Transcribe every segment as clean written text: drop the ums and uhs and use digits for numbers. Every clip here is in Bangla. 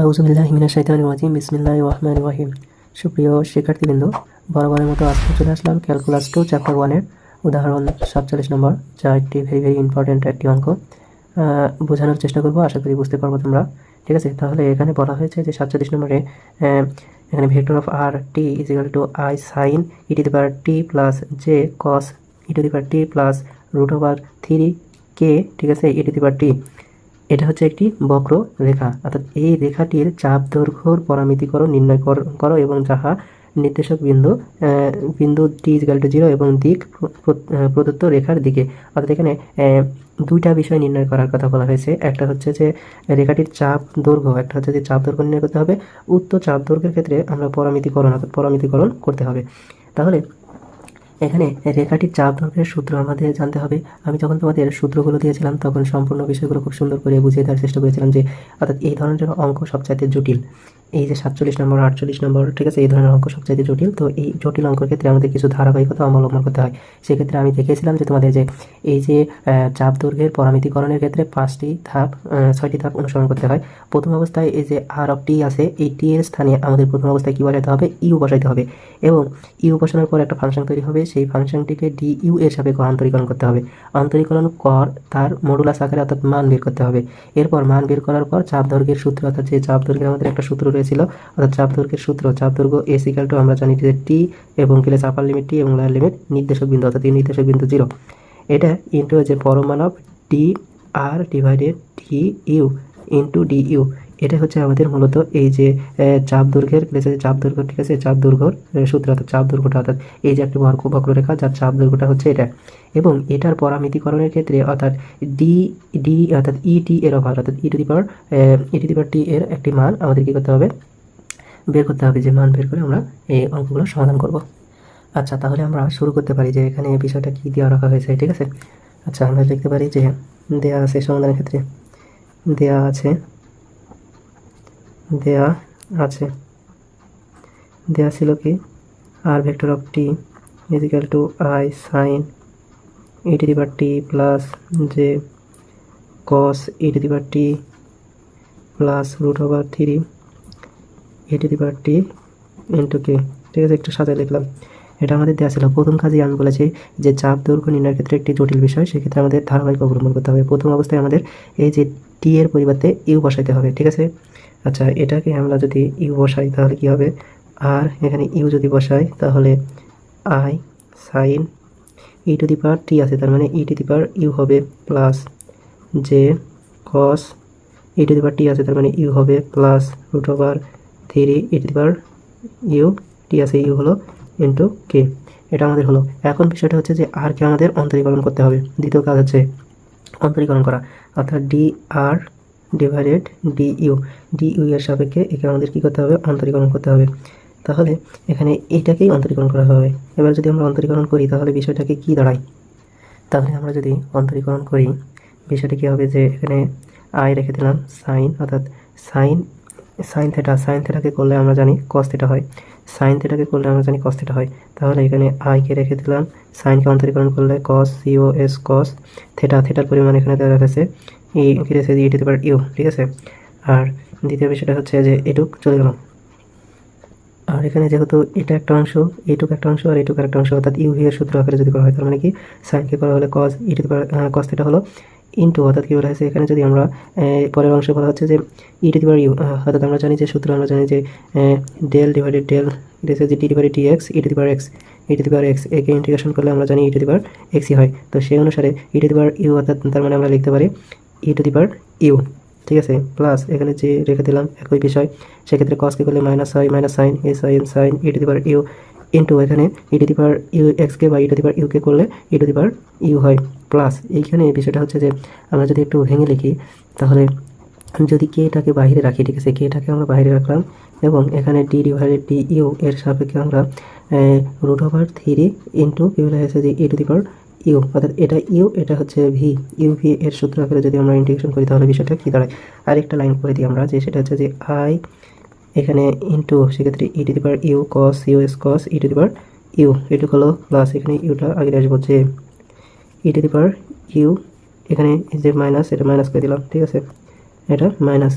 আউযু বিল্লাহি মিনাশ শাইতানির রাজিম বিসমিল্লাহির রহমানির রহিম। সুপ্রিয় শিক্ষার্থীবৃন্দ, বরাবরের মতো আজকে চলে আসলাম ক্যালকুলাস 2 চ্যাপ্টার 1 এর উদাহরণ 47 নম্বর, যা একটি ভেরি ইম্পর্টেন্ট একটি অঙ্ক। বোঝানোর চেষ্টা করব, আশা করি বুঝতে পারবো তোমরা। ঠিক আছে, তাহলে এখানে বলা হয়েছে যে 47 নম্বরে এখানে vector of r t is equal to I sine E to the power T plus J cos E to the power T plus root over 3 k, ঠিক আছে, ই টু দি পাওয়ার টি। এটা হচ্ছে একটি বক্র রেখা, অর্থাৎ এই রেখাটির চাপ দৈর্ঘ্যর পরামিতিকরণ নির্ণয় করো এবং যাহা নির্দেশক বিন্দু টি ইকুয়াল টু 0 এবং দিক প্রদত্ত রেখার দিকে। অর্থাৎ এখানে দুইটা বিষয় নির্ণয় করার কথা বলা হয়েছে। একটা হচ্ছে যে রেখাটির চাপ দৈর্ঘ্য, একটা হচ্ছে যে চাপ দৈর্ঘ্য নির্ণয় করতে হবে। উক্ত চাপ দৈর্ঘ্যের ক্ষেত্রে আমরা পরামিতিকরণ করতে হবে। তাহলে এখানে রেখাটির চাপ দৈর্ঘ্যের সূত্র আমাদের জানতে হবে। আমি যখন তোমাদের সূত্রগুলো দিয়েছিলাম তখন সম্পূর্ণ বিষয়গুলো খুব সুন্দর করে বুঝিয়ে দেওয়ার চেষ্টা করেছিলাম যে অর্থাৎ এই ধরনের অঙ্ক সবচাইতে জটিল। এই যে 47 নম্বর 48 নম্বর, ঠিক আছে, এই ধরনের অঙ্ক সবচাইতে জটিল। তো এই জটিল অঙ্কের ক্ষেত্রে আমাদের কিছু ধারাবাহিকতা অবলম্বন করতে হয়। সেক্ষেত্রে আমি দেখিয়েছিলাম যে তোমাদের যে এই যে চাপ দৈর্ঘ্যের পরামিতিকরণের ক্ষেত্রে 6টি ধাপ অনুসরণ করতে হয়। প্রথম অবস্থায় এই যে আর অফ টি আছে, এই টি এর স্থানে আমাদের প্রথম অবস্থায় কী বসাইতে হবে? ইউ বসাইতে হবে, এবং ইউ বসানোর পর একটা ফাংশন তৈরি হবে। সেই ফাংশনটিকে ডি ইউ এর সাপেক্ষে অন্তরীকরণ করতে হবে। অন্তরীকরণ কর তার মডুলাস আকারে অর্থাৎ মান বের করতে হবে। এরপর মান বের করার পর চাপ দৈর্ঘ্যের সূত্র, অর্থাৎ যে চাপ দৈর্ঘ্যের আমাদের একটা সূত্র রয়েছিল, অর্থাৎ চাপ দৈর্ঘ্যের সূত্র, চাপ দৈর্ঘ্য এস ইকুয়াল টু আমরা জানি যে টি এবং প্লাস আপার লিমিট টি এবং লোয়ার লিমিট নির্দেশক বিন্দু, অর্থাৎ এই নির্দেশক বিন্দু 0, এটা ইন্টু যে পরমাণ of D R divided D U into D U. এটা হচ্ছে আমাদের মূলত এই যে চাপ দৈর্ঘ্যের চাপ দৈর্ঘ্য, ঠিক আছে, চাপ দৈর্ঘ্যর সূত্র, অর্থাৎ চাপ দৈর্ঘ্যটা, অর্থাৎ এই যে একটি বক্ররেখা যার চাপ দৈর্ঘ্যটা হচ্ছে এটা। এবং এটার পরামিতিকরণের ক্ষেত্রে অর্থাৎ ডি অর্থাৎ ইটি এর ওভার, অর্থাৎ ই টু দি পাওয়ার টি এর একটি মান আমাদের কী করতে হবে? বের করতে হবে। যে মান বের করে আমরা এই অঙ্কগুলো সমাধান করব। আচ্ছা, তাহলে আমরা শুরু করতে পারি যে এখানে এই বিষয়টা কী দেওয়া রাখা হয়েছে, ঠিক আছে। আচ্ছা, আমরা লিখতে পারি যে দেয়া আছে সমাধানের ক্ষেত্রে দেয়া আছে দেয়া ছিল কি R vector of T is equal to I sine E to the power T plus J cos E to the power T plus root over 3 E to the power T into K, ঠিক আছে। একটু সাজায় লিখলাম। এটা আমাদের দেওয়া ছিল। প্রথম কাজে আমি বলেছি যে চাপ দৈর্ঘ্য নির্ণয়ের ক্ষেত্রে একটি জটিল বিষয়, সেক্ষেত্রে আমাদের ধারাবাহিক অবলম্বন করতে হবে। প্রথম অবস্থায় আমাদের এই যে টি এর পরিবর্তে ইউ বসাইতে হবে, ঠিক আছে। আচ্ছা, এটাকে আমরা যদি ইউ বসাই তাহলে কি হবে? আর এখানে ইউ যদি বসাই তাহলে I sine E to the power T আছে, তার মানে E to the power U হবে plus J cos E to the power T আছে, তার মানে ইউ হবে plus root over 3 E to the power U T আছে, ইউ হলো ইন্টু কে। এটা আমাদের হলো। এখন বিষয়টা হচ্ছে যে আর কে আমাদের অন্তরীকরণ করতে হবে। দ্বিতীয় কাজ হচ্ছে অন্তরীকরণ করা, অর্থাৎ ডি আর ডিভাইডেড ডি ইউ এর সাপেক্ষে একে আমাদের কী করতে হবে? অন্তরীকরণ করতে হবে। তাহলে এখানে এইটাকেই অন্তরীকরণ করা হবে। এবার যদি আমরা অন্তরীকরণ করি তাহলে বিষয়টাকে কী দাঁড়ায়? তাহলে আমরা যদি অন্তরীকরণ করি বিষয়টা কী হবে? যে এখানে আই রেখে দিলাম সাইন, অর্থাৎ সাইন থেটাকে করলে আমরা জানি কস থেটা হয়, সাইন থেটাকে করলে আমরা জানি কস থেটা হয়। তাহলে এখানে আইকে রেখে দিলাম, সাইনকে অন্তরীকরণ করলে কস সিওএস কস থেটার পরিমাণ এখানে দেওয়া রেখেছে ই ই টু দি পাওয়ার ইউ, ঠিক আছে। আর দ্বিতীয় বিষয়টা হচ্ছে যে এটুক চলে গেল। আর এখানে যেহেতু এটা একটা অংশ, এইটুকু একটা অংশ আর এইটুকু একটা অংশ, অর্থাৎ ইউ ভি এর সূত্র আকারে যদি করা হয় তার মানে কি সাইনকে করা হলে cos E to the power cos theta হলো ইন্টু, অর্থাৎ কী বলা হয়েছে এখানে যদি আমরা পরের অংশে বলা হচ্ছে যে ই টু দি পাওয়ার ইউ, অর্থাৎ আমরা জানি যে সূত্র, আমরা জানি যে ডেল ডিভাইডেড ডেল দিয়েছে যে T divided T X E to the power X একে ইন্টিগ্রেশন করলে আমরা জানি ই টু দি পাওয়ার এক্সই হয়। তো সেই অনুসারে ই টু দি পাওয়ার ইউ, অর্থাৎ তার মানে আমরা লিখতে পারি e to the power u, ঠিক আছে, প্লাস এখানে যে রেখে দিলাম একই বিষয়। সেক্ষেত্রে কসকে করলে মাইনাস হয়, minus sine a sine E to the power you into এখানে ই টু দি পাওয়ার ইউ এক্সকে বা ই টু দি পাওয়ার ইউকে করলে ই টু দি পাওয়ার ইউ হয়, প্লাস এইখানে বিষয়টা হচ্ছে যে আমরা যদি একটু ভেঙে লিখি তাহলে যদি কেটাকে বাইরে রাখি, ঠিক আছে, কেটাকে আমরা বাইরে রাখলাম এবং এখানে ডি ডিভাইডেড ডি ইউ এর সাপেক্ষে আমরা রুট ওভার 3 ইন্টু কী বলা হয়েছে যে ই টু দি পাওয়ার ইউ, অর্থাৎ এটা ইউ, এটা হচ্ছে ভি, ইউ ভি এর সূত্র আকারে যদি আমরা ইন্টিগ্রেশন করি তাহলে বিষয়টা কী দাঁড়ায়? আরেকটা লাইন করে দিই আমরা, যে সেটা হচ্ছে যে আই এখানে ইন্টু সেক্ষেত্রে ই to the power you cos U S cos E to the power U, এটুক হলো প্লাস এখানে ইউটা আগে আসবো যে ই টু দি পাওয়ার ইউ, এখানে যে মাইনাস, এটা মাইনাস করে দিলাম, ঠিক আছে, এটা minus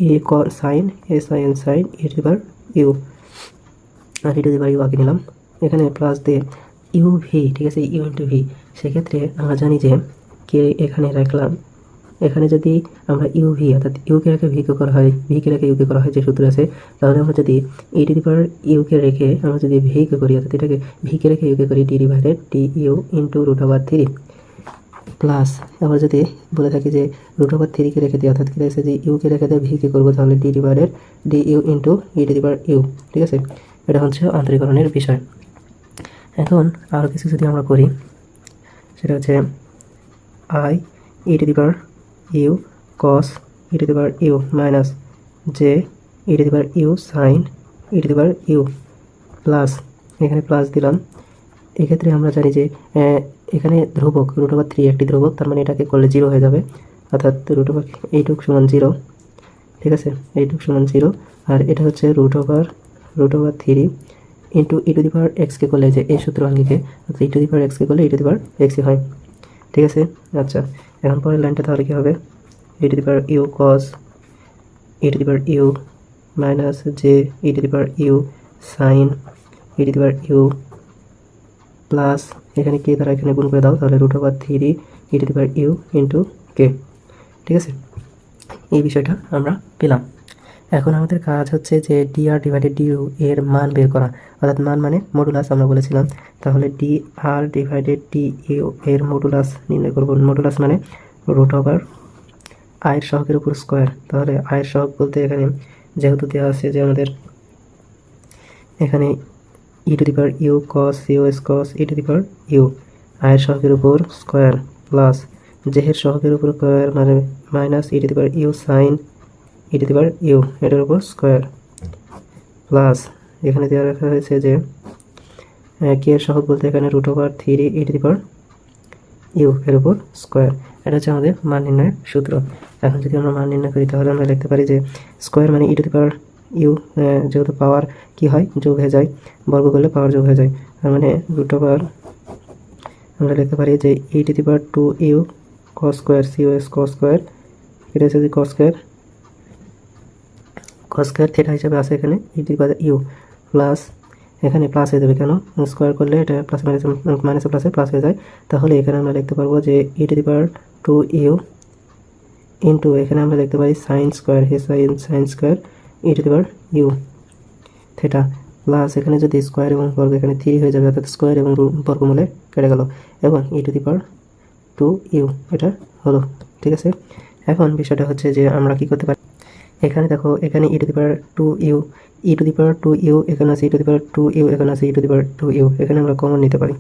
a sine S I N sine E to the power u, আর e to the power u আগে নিলাম, এখানে প্লাস দিয়ে ইউ ভি, ঠিক আছে, ইউ ইন্টু ভি। সেক্ষেত্রে আমরা জানি যে কে এখানে রাখলাম, এখানে যদি আমরা ইউ ভি অর্থাৎ ইউকে রেখে ভিকে করা হয়, ভিকে রেখে ইউকে করা হয় যে সূত্র আছে, তাহলে আমরা যদি ই টু দি পাওয়ার ইউকে রেখে আমরা যদি ভিকে করি, অর্থাৎ এটাকে ভিকে রেখে ইউকে করি, d divided D U into √3 plus আবার যদি বলে থাকি যে √3কে রেখে দিই, অর্থাৎ কি রয়েছে যে ইউকে রেখে দিয়ে ভিকে করবো, তাহলে d divided D U into e to the power u, ঠিক আছে। এটা হচ্ছে অন্তরীকরণের বিষয়। এখন আরও কিছু যদি আমরা করি, সেটা হচ্ছে i e to the power you cos E to the power you minus J E to the power you sine E to the power you plus, এখানে প্লাস দিলাম। এক্ষেত্রে আমরা জানি যে এখানে ধ্রুবক √3 একটি ধ্রুবক, তার মানে এটাকে করলে 0 হয়ে যাবে, অর্থাৎ এইটুক সমান 0, ঠিক আছে, এইটুক সমান 0। আর এটা হচ্ছে √3 ইন্টু ই টু দি পাওয়ার এক্সকে করলে যে এই সূত্র আঙ্গিকে, অর্থাৎ ই টু দি পাওয়ার এক্সকে করলে ই টু দি পাওয়ার এক্সই হয়, ঠিক আছে। আচ্ছা, এখন পরের লাইনটা তাহলে কী হবে, E to the power you cos E to the power you minus J E to the power you sine E to the power you plus, এখানে কে দ্বারা এখানে গুণ করে দাও, তাহলে √3 E to the power you into K, ঠিক আছে। এই বিষয়টা আমরা পেলাম। এখন আমাদের কাজ হচ্ছে যে ডি আর ডিভাইডেড ডি ইউ এর মান বের করা, অর্থাৎ মান মানে মডুলাস আমরা বলেছিলাম। তাহলে ডি আর ডিভাইডেড ডি ইউ এর মডুলাস নির্ণয় করব। মডুলাস মানে আয়ের সহগের উপর স্কোয়ার। তাহলে আয়ের সহগ বলতে এখানে যেহেতু দেওয়া আছে যে আমাদের এখানে ই to the power you cos U S cos E to the power U, আয়ের সহগের উপর স্কোয়ার প্লাস জেহের সহগের উপর স্কোয়ার মানে minus e to the power you sine E to the power u, এটার উপর স্কোয়ার প্লাস এখানে দেওয়া রাখা হয়েছে যে কে এর সহগ বলতে এখানে √3 E to the power you এর উপর স্কোয়ার। এটা হচ্ছে আমাদের মান নির্ণয়ের সূত্র। এখন যদি আমরা মান নির্ণয় করি, তাহলে আমরা লিখতে পারি যে স্কোয়ার মানে E to the power you, যেহেতু পাওয়ার কি হয় যোগ হয়ে যায়, বর্গ করলে পাওয়ার যোগ হয়ে যায়, তার মানে আমরা লিখতে পারি যে ই to the power 2 U cos square C S cos square, এটা হচ্ছে কস স্কোয়ার থিটা হিসাবে আছে এখানে ই to the power you plus, এখানে প্লাস হয়ে যাবে কেন, স্কোয়ার করলে এটা প্লাস মাইনাসে প্লাসে প্লাস হয়ে যায়। তাহলে এখানে আমরা লিখতে পারবো যে ই to the power 2 you into এখানে আমরা লিখতে পারি sine square sine square E to the power U theta plus, এখানে যদি স্কোয়ার এবং বর্গ এখানে 3 হয়ে যাবে, অর্থাৎ স্কোয়ার এবং বর্গমূলে কেটে গেল, এবং ই টু দি পাওয়ার 2 ইউ এটা হলো, ঠিক আছে। এখন বিষয়টা হচ্ছে যে আমরা কি করতে পারি, এখানে দেখো এখানে ই to the power 2 u e to the power 2 u, এখানে আছে ই টু দি পাওয়ার 2 ইউ, এখানে আছে ই টু দি পাওয়ার 2 ইউ, এখানে আমরা কমন নিতে পারি।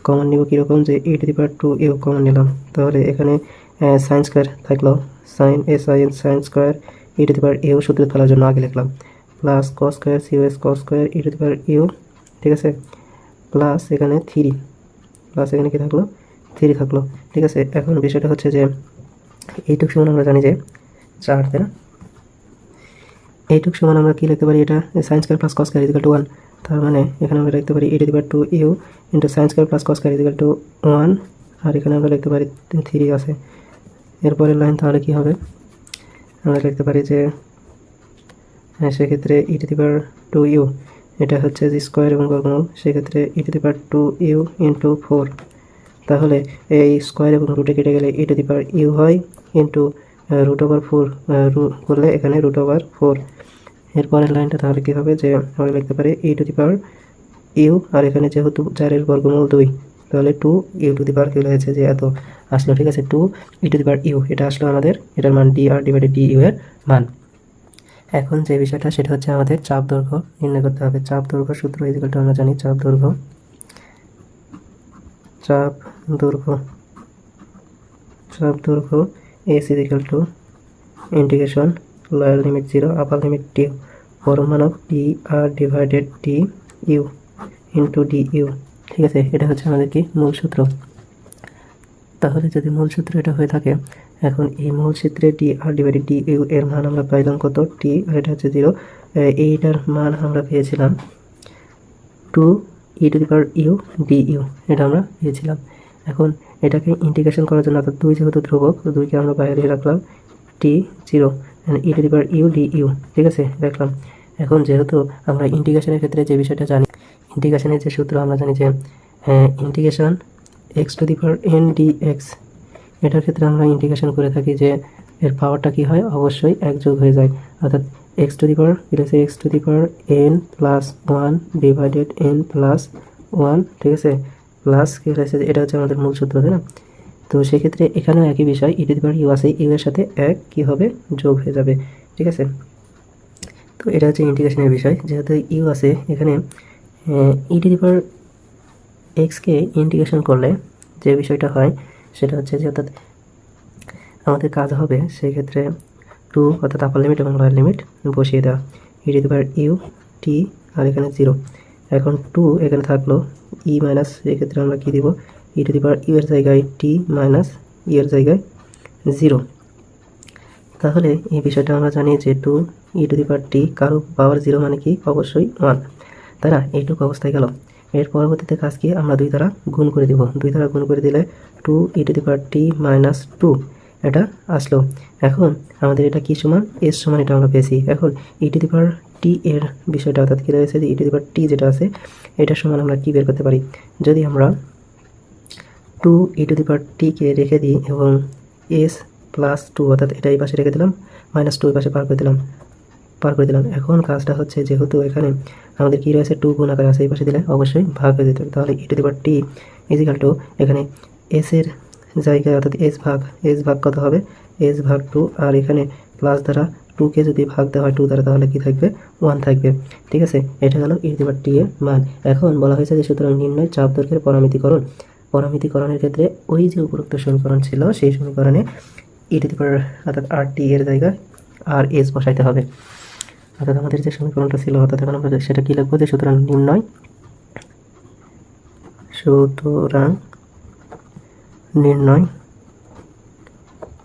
কমন নিব কীরকম, যে ই to the power 2 u common নিলাম, তাহলে এখানে সাইন স্কোয়ার থাকলো, sine S I N sine square E to the power u সূত্র ফেলার জন্য আগে লিখলাম, plus cos square C S cos square E to the power u, ঠিক আছে, প্লাস এখানে 3 প্লাস এখানে কি থাকলো 3 থাকলো, ঠিক আছে। এখন বিষয়টা হচ্ছে যে এইটুক সমান আমরা জানি যে 4, তাই না, এইটুক সমান আমরা কি লিখতে পারি, এটা sine square plus cos square equal to 1, তার মানে এখানে আমরা লিখতে পারি e to the power 2 you into sine square plus cos square equal to 1, আর এখানে আমরা লিখতে পারি 3 আছে। এরপরের লাইন তাহলে কি হবে, আমরা লিখতে পারি যে সেক্ষেত্রে ই টু দি পাওয়ার 2 ইউ, এটা হচ্ছে যে স্কোয়ার এবং বর্গমূল, সেক্ষেত্রে ই to the power 2 you into 4, তাহলে এই স্কোয়ার এবং রুটে কেটে গেলে e to the power u হয় ইন্টু √4 করলে এখানে √4। এরপরের লাইনটা তাহলে কী হবে, যে আমরা লিখতে পারি e to the power u, আর এখানে যেহেতু 4 বর্গমূল 2, তাহলে 2 ইউ টু দি পাওয়ার কি হয়েছে যে এত আসলো, ঠিক আছে, 2 e to the power you, এটা আসলো আমাদের, এটার মান ডি আর ডিভাইডেড ডি ইউ এর মান। এখন যে বিষয়টা সেটা হচ্ছে আমাদের চাপ দৈর্ঘ্য নির্ণয় করতে হবে। চাপ দৈর্ঘ্য সূত্র ইকুয়ালটা আমরা জানি, চাপ দৈর্ঘ্য S equal to integration lower limit 0 upper limit t পরমাণু ডি আর divided D U into D u, ঠিক আছে। এটা হচ্ছে আমাদের কি মূল সূত্র। তাহলে যদি মূল সূত্র এটা হয়ে থাকে, এখন এই মূল সূত্রে ডি আর ডিভাইডেড ডি ইউ এর মান আমরা পাইলাম কত, টি, আর এটা হচ্ছে 0, এইটার মান আমরা পেয়েছিলাম 2 e to the power u d you, এটা আমরা পেয়েছিলাম। এখন এটাকে ইন্টিগ্রেশন করার জন্য, অর্থাৎ 2 যেহেতু ধ্রুবক, 2কে আমরা বাইরে রাখলাম, t 0, e to the power u d u, ঠিক আছে দেখলাম। এখন যেহেতু আমরা ইন্টিগ্রেশনের ক্ষেত্রে যে বিষয়টা জানি, ইন্টিগ্রেশনের যে সূত্র আমরা জানি যে integration x two the power N D x, এটার ক্ষেত্রে আমরা ইন্টিগ্রেশন করে থাকি যে এর পাওয়ারটা কী হয়, অবশ্যই এক যোগ হয়ে যায়, অর্থাৎ x two the power x two the power N plus one divided N plus one, ঠিক আছে, প্লাস কী হয়েছে, এটা হচ্ছে আমাদের মূল সূত্র, তাই না? তো সেক্ষেত্রে এখানেও একই বিষয়, ই টু দি পাওয়ার ইউ আছে, ইউ এর সাথে এক কী হবে, যোগ হয়ে যাবে, ঠিক আছে। তো এটা হচ্ছে ইন্টিগ্রেশনের বিষয়। যেহেতু ইউ আছে এখানে, ই টু দি পাওয়ার এক্সকে ইন্টিগ্রেশন করলে যে বিষয়টা হয় সেটা হচ্ছে যে অর্থাৎ আমাদের কাজ হবে সেই ক্ষেত্রে টু অর্থাৎ আপার লিমিট এবং লোয়ার লিমিট বসিয়ে দেওয়া, ই টু দি পাওয়ার ইউ টি আর এখানে 0। এখন টু এখানে থাকলো, ই মাইনাস, এক্ষেত্রে আমরা কী দিব, ই টু দি পাওয়ার ইউ এর জায়গায় টি মাইনাস ই এর জায়গায় 0। তাহলে এই বিষয়টা আমরা জানি যে two e to the power টি কারো পাওয়ার 0 মানে কি, অবশ্যই 1, তাই না? এইটুকু অবস্থায় গেল। এর পরবর্তীতে কাজ কি, আমরা 2 দ্বারা গুণ করে দিব, 2 দ্বারা গুণ করে দিলে two e to the power t minus 2 এটা আসলো। এখন আমাদের এটা কি সমান, এস সমান, এটা আমরা পেয়েছি। এখন ই টু দি পাওয়ার টি এর বিষয়টা অর্থাৎ কী রয়েছে যে ই টু দি পাওয়ার টি যেটা আছে এটা সমান আমরা কি বের করতে পারি, যদি আমরা টু ই টু দি পাওয়ার টিকে রেখে দিই এবং এস প্লাস 2 অর্থাৎ এটা এই পাশে রেখে দিলাম, মাইনাস 2 এই পাশে পার করে দিলাম। এখন কাজটা হচ্ছে যেহেতু এখানে আমাদের কি রয়েছে, 2 গুণ আকারে আছে, এই পাশে দিলে অবশ্যই ভাগ হয়ে যেতে হবে। তাহলে e to the power t equal to এখানে এস এর জায়গায় অর্থাৎ এস ভাগ কত হবে, এস ভাগ 2, আর এখানে প্লাস দ্বারা 2কে যদি ভাগ দেওয়া হয় 2 দ্বারা তাহলে কি থাকবে, 1 থাকবে, ঠিক আছে। এটা হলো ই টু দি পাওয়ার টি এর মান। এখন বলা হয়েছে যে সুতরাং নির্ণয় চাপ দৈর্ঘ্যের পরামিতিকরণের ক্ষেত্রে ওই যে উপরোক্ত সমীকরণ ছিল সেই সমীকরণে ই টু দি পাওয়ার অর্থাৎ আর টি এর জায়গায় আর এস বসাইতে হবে। অর্থাৎ আমাদের যে সমীকরণটা ছিল, অর্থাৎ এখন আমরা সেটা কি লিখবো, যে সুতরাং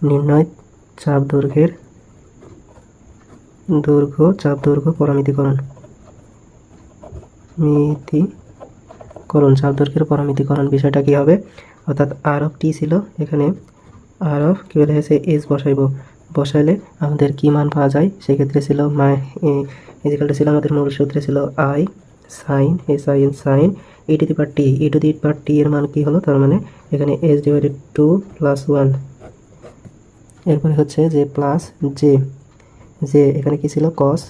নির্ণয় চাপ দৈর্ঘ্যের চাপ দৈর্ঘ্যের পরামিতিকরণ বিষয়টা কি হবে, অর্থাৎ আর অফ টি ছিল, এখানে আর অফ কি বলে হয়েছে, এস বসাইলে আমাদের কি মান পাওয়া যায়, সেক্ষেত্রে ছিল ইজিক্যালটা ছিল আমাদের মূল সূত্রে ছিল I sine sine E to the power t এর মান কি হলো, তার মানে এখানে এস ডিভাইডেড 2 প্লাস 1, এরপরে হচ্ছে যে প্লাস জে এখানে কি ছিল, কস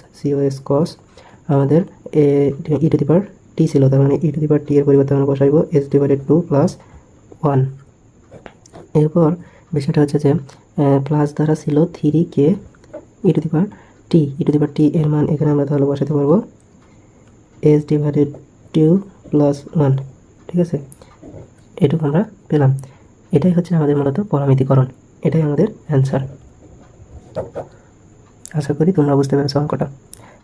কস আমাদের ই টু দি পাওয়ার টি ছিল, তার মানে E to the power t এর পরিবর্তে আমরা বসাইব এস ডিভাইডেড 2 প্লাস 1। এরপর বিষয়টা হচ্ছে যে প্লাস দ্বারা ছিল 3k E to the power t এর মান এখানে আমরা তাহলে বসাতে পারবো এস ডিভাইডেড 2 প্লাস 1, ঠিক আছে। এটুকু আমরা পেলাম। এটাই হচ্ছে আমাদের মূলত পরামিতিকরণ, এটাই আমাদের অ্যান্সার। আশা করি তোমরা বুঝতে পেরেছো অঙ্কটা।